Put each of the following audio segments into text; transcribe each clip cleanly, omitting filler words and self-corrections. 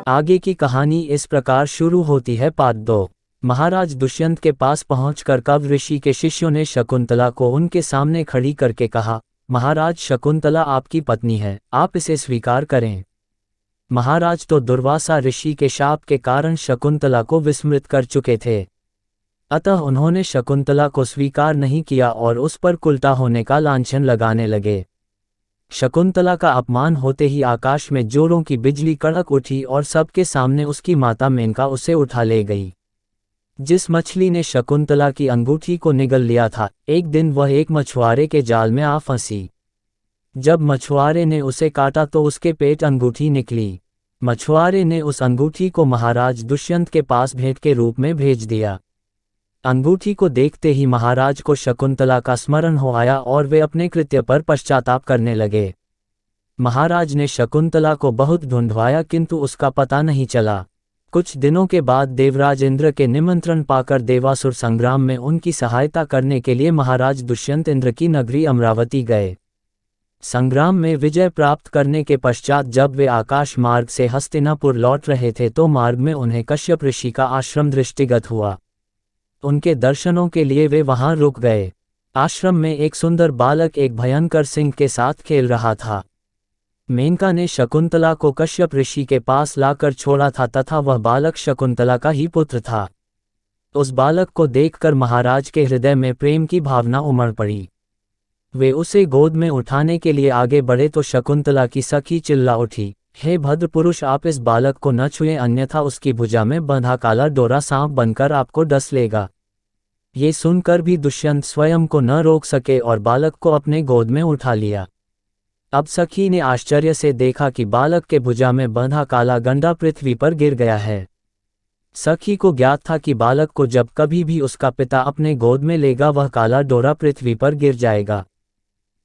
आगे की कहानी इस प्रकार शुरू होती है। पार्ट 2। महाराज दुष्यंत के पास पहुंचकर कव्य ऋषि के शिष्यों ने शकुंतला को उनके सामने खड़ी करके कहा, महाराज शकुंतला आपकी पत्नी है, आप इसे स्वीकार करें। महाराज तो दुर्वासा ऋषि के शाप के कारण शकुंतला को विस्मृत कर चुके थे, अतः उन्होंने शकुंतला को स्वीकार नहीं किया और उस पर कुलटा होने का लांछन लगाने लगे। शकुंतला का अपमान होते ही आकाश में जोरों की बिजली कड़क उठी और सबके सामने उसकी माता मेनका उसे उठा ले गई। जिस मछली ने शकुंतला की अंगूठी को निगल लिया था, एक दिन वह एक मछुआरे के जाल में आ फंसी। जब मछुआरे ने उसे काटा तो उसके पेट अंगूठी निकली। मछुआरे ने उस अंगूठी को महाराज दुष्यंत के पास भेंट के रूप में भेज दिया। अंगूठी को देखते ही महाराज को शकुंतला का स्मरण हो आया और वे अपने कृत्य पर पश्चाताप करने लगे। महाराज ने शकुंतला को बहुत ढूंढवाया किंतु उसका पता नहीं चला। कुछ दिनों के बाद देवराज इंद्र के निमंत्रण पाकर देवासुर संग्राम में उनकी सहायता करने के लिए महाराज दुष्यंत इंद्र की नगरी अमरावती गए। संग्राम में विजय प्राप्त करने के पश्चात जब वे आकाश मार्ग से हस्तिनापुर लौट रहे थे तो मार्ग में उन्हें कश्यप ऋषि का आश्रम दृष्टिगत हुआ। उनके दर्शनों के लिए वे वहां रुक गए। आश्रम में एक सुंदर बालक एक भयंकर सिंह के साथ खेल रहा था। मेनका ने शकुंतला को कश्यप ऋषि के पास लाकर छोड़ा था तथा वह बालक शकुंतला का ही पुत्र था। उस बालक को देखकर महाराज के हृदय में प्रेम की भावना उमड़ पड़ी। वे उसे गोद में उठाने के लिए आगे बढ़े तो शकुंतला की सखी चिल्ला उठी, हे भद्र पुरुष, आप इस बालक को न छुएं, अन्यथा उसकी भुजा में बंधा काला डोरा सांप बनकर आपको डस लेगा। ये सुनकर भी दुष्यंत स्वयं को न रोक सके और बालक को अपने गोद में उठा लिया। अब सखी ने आश्चर्य से देखा कि बालक के भुजा में बंधा काला गंडा पृथ्वी पर गिर गया है। सखी को ज्ञात था कि बालक को जब कभी भी उसका पिता अपने गोद में लेगा वह काला डोरा पृथ्वी पर गिर जाएगा।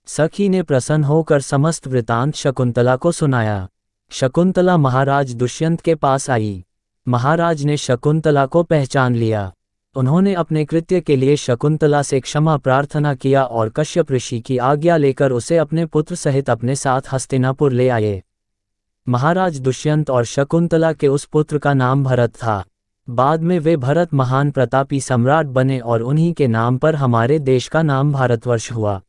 सखी ने प्रसन्न होकर समस्त वृतांत शकुंतला को सुनाया। शकुंतला महाराज दुष्यंत के पास आई। महाराज ने शकुंतला को पहचान लिया। उन्होंने अपने कृत्य के लिए शकुंतला से क्षमा प्रार्थना किया और कश्यप ऋषि की आज्ञा लेकर उसे अपने पुत्र सहित अपने साथ हस्तिनापुर ले आए। महाराज दुष्यंत और शकुंतला के उस पुत्र का नाम भरत था। बाद में वे भरत महान प्रतापी सम्राट बने और उन्हीं के नाम पर हमारे देश का नाम भारतवर्ष हुआ।